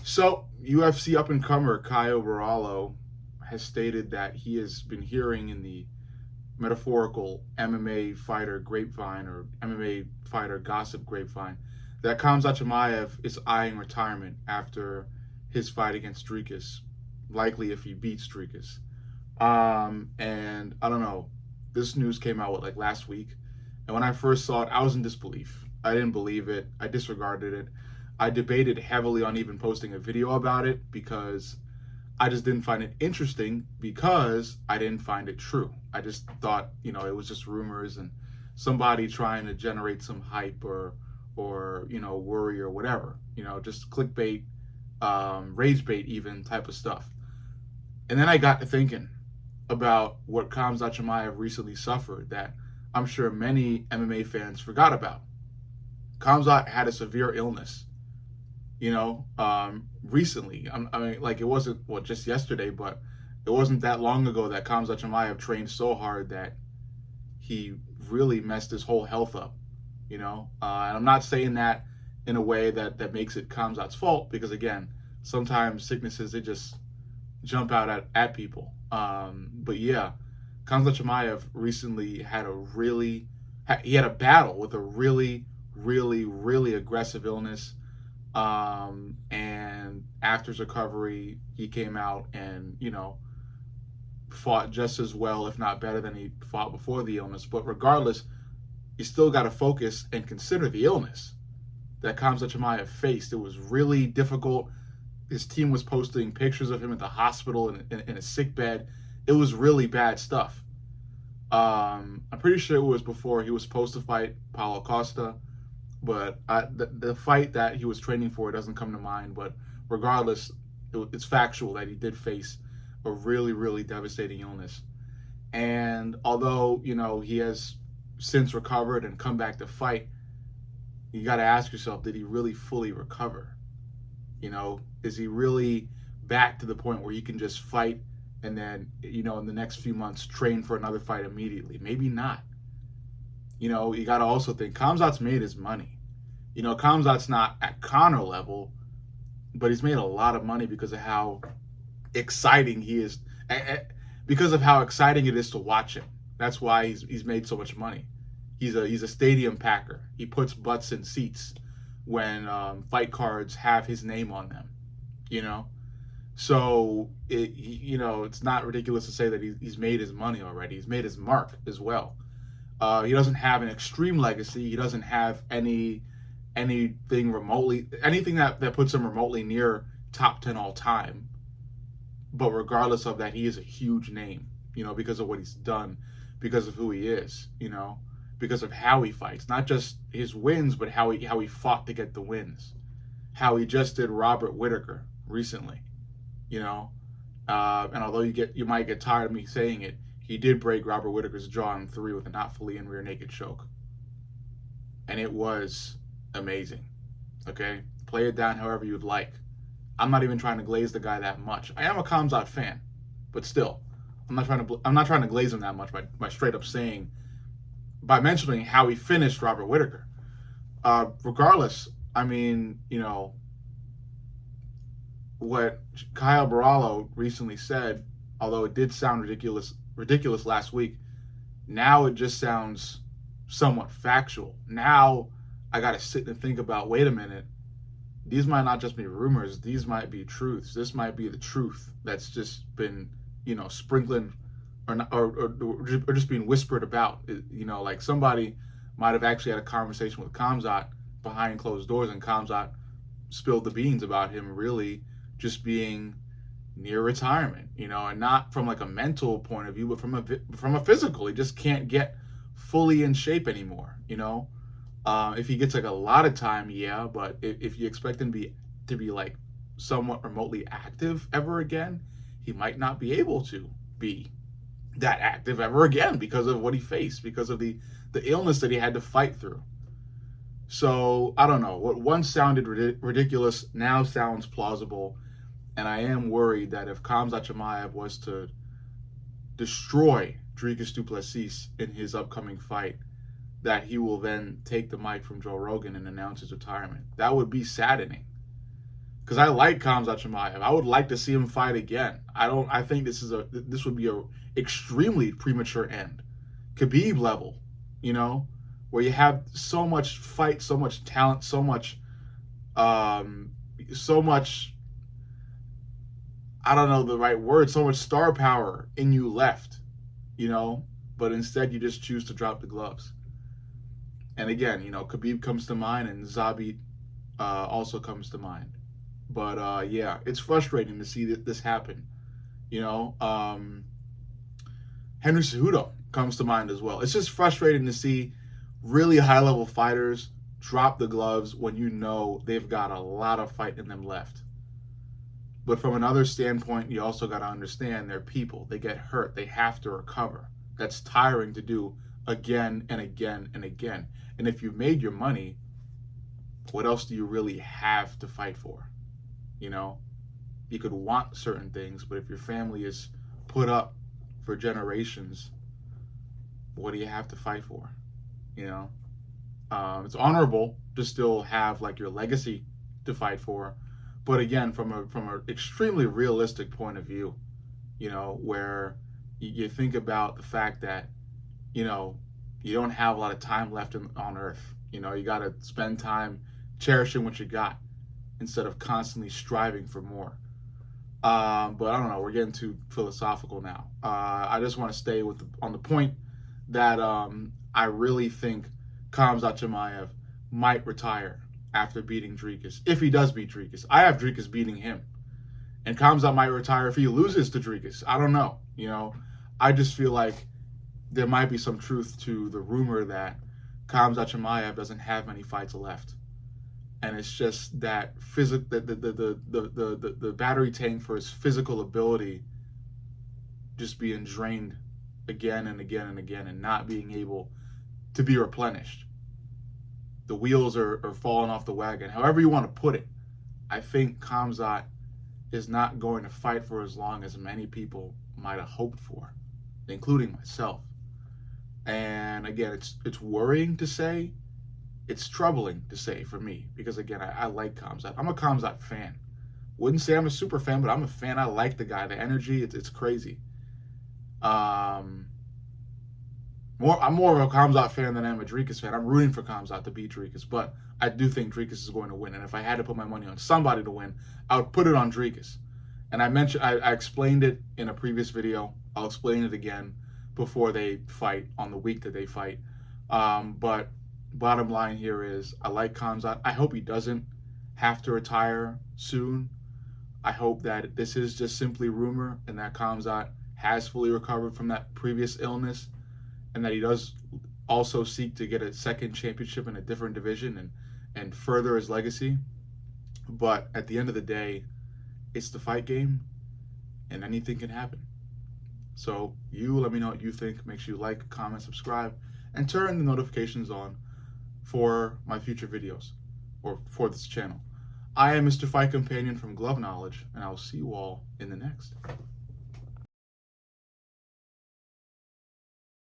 So, UFC up and comer Caio Borralho has stated that he has been hearing in the metaphorical MMA fighter grapevine or MMA fighter gossip grapevine that Khamzat Chimaev is eyeing retirement after his fight against Dricus, likely if he beats Dricus. And I don't know, this news came out like last week, and when I first saw it, I was in disbelief. I didn't believe it. I disregarded it. I debated heavily on even posting a video about it because I just didn't find it interesting because I didn't find it true. I just thought, it was just rumors and somebody trying to generate some hype or worry or whatever. Just clickbait, rage bait even type of stuff. And then I got to thinking about what Khamzat Chimaev recently suffered that I'm sure many MMA fans forgot about. Khamzat had a severe illness, recently. I mean, like, it wasn't just yesterday, but it wasn't that long ago that Khamzat Chimaev trained so hard that he really messed his whole health up. And I'm not saying that in a way that makes it Khamzat's fault, because again, sometimes sicknesses, they just jump out at people. But yeah, Khamzat Chimaev recently he had a battle with a really, really, really aggressive illness. And after his recovery, he came out and, fought just as well, if not better than he fought before the illness. But regardless, you still got to focus and consider the illness that Khamzat Chimaev faced. It was really difficult. His team was posting pictures of him at the hospital in a sick bed. It was really bad stuff. I'm pretty sure it was before he was supposed to fight Paulo Costa, but the fight that he was training for doesn't come to mind. But regardless, it's factual that he did face a really, really devastating illness. And although, he has since recovered and come back to fight, you got to ask yourself, did he really fully recover? Is he really back to the point where he can just fight and then, in the next few months train for another fight immediately? Maybe not. You got to also think Khamzat's made his money. Khamzat's not at Conor level, but he's made a lot of money because of how exciting he is, because of how exciting it is to watch him. That's why he's made so much money. He's a stadium packer. He puts butts in seats when fight cards have his name on them. So it's not ridiculous to say that he's made his money already. He's made his mark as well. He doesn't have an extreme legacy. He doesn't have anything that puts him remotely near top 10 all time. But regardless of that, he is a huge name, because of what he's done, because of who he is, because of how he fights, not just his wins, but how he fought to get the wins, how he just did Robert Whitaker recently, and although you might get tired of me saying it, he did break Robert Whitaker's jaw in 3 with a not fully in rear naked choke, and it was amazing. Okay, play it down however you'd like. I'm not even trying to glaze the guy that much. I am a Khamzat fan, but still, I'm not trying to glaze him that much by straight up saying, by mentioning how he finished Robert Whitaker. Regardless, I mean, what Caio Borralho recently said, although it did sound ridiculous last week, now it just sounds somewhat factual. Now I got to sit and think about, wait a minute, these might not just be rumors, these might be truths. This might be the truth that's just been, sprinkling or just being whispered about. Like somebody might have actually had a conversation with Khamzat behind closed doors, and Khamzat spilled the beans about him really just being near retirement, and not from like a mental point of view, but from a physical. He just can't get fully in shape anymore, If he gets like a lot of time, yeah, but if you expect him to be like somewhat remotely active ever again, he might not be able to be that active ever again because of what he faced, because of the illness that he had to fight through. So I don't know. What once sounded ridiculous now sounds plausible, and I am worried that if Khamzat Chimaev was to destroy Dricus du Plessis in his upcoming fight, that he will then take the mic from Joe Rogan and announce his retirement. That would be saddening. because I like Khamzat Chimaev. I would like to see him fight again. I think this would be a extremely premature end, Khabib level, you know, where you have so much fight, so much talent, so much. I don't know the right word. So much star power in you left, you know, but instead you just choose to drop the gloves. And again, you know, Khabib comes to mind, and Zabit also comes to mind. But yeah, it's frustrating to see this happen. You know, Henry Cejudo comes to mind as well. It's just frustrating to see really high level fighters drop the gloves when you know they've got a lot of fight in them left. But from another standpoint, you also got to understand they're people. They get hurt. They have to recover. That's tiring to do again and again and again. And if you've made your money, what else do you really have to fight for? You know, you could want certain things, but if your family is put up for generations, what do you have to fight for? You know, it's honorable to still have like your legacy to fight for, but again, from an extremely realistic point of view, you know, where you think about the fact that, you know, you don't have a lot of time left on Earth. You know, you got to spend time cherishing what you got instead of constantly striving for more. But I don't know. We're getting too philosophical now. I just want to stay on the point that I really think Khamzat Chimaev might retire after beating Dricus. If he does beat Dricus, I have Dricus beating him, and Khamzat might retire if he loses to Dricus. I don't know. You know, I just feel like there might be some truth to the rumor that Khamzat Chimaev doesn't have many fights left. And it's just that the battery tank for his physical ability just being drained again and again and again, and not being able to be replenished. The wheels are falling off the wagon, however you want to put it. I think Khamzat is not going to fight for as long as many people might have hoped for, including myself. And again, it's worrying to say. It's troubling to say for me, because again, I like Khamzat. I'm a Khamzat fan. Wouldn't say I'm a super fan, but I'm a fan. I like the guy. The energy, it's crazy. I'm more of a Khamzat fan than I'm a Dricus fan. I'm rooting for Khamzat to beat Dricus, but I do think Dricus is going to win. And if I had to put my money on somebody to win, I would put it on Dricus. And I explained it in a previous video. I'll explain it again before they fight on the week that they fight. But bottom line here is I like Khamzat. I hope he doesn't have to retire soon. I hope that this is just simply rumor and that Khamzat has fully recovered from that previous illness, and that he does also seek to get a second championship in a different division and further his legacy. But at the end of the day, it's the fight game, and anything can happen. So you let me know what you think. Make sure you like, comment, subscribe, and turn the notifications on for my future videos or for this channel. I am Mr. Fight Companion from Glove Knowledge, and I will see you all in the next.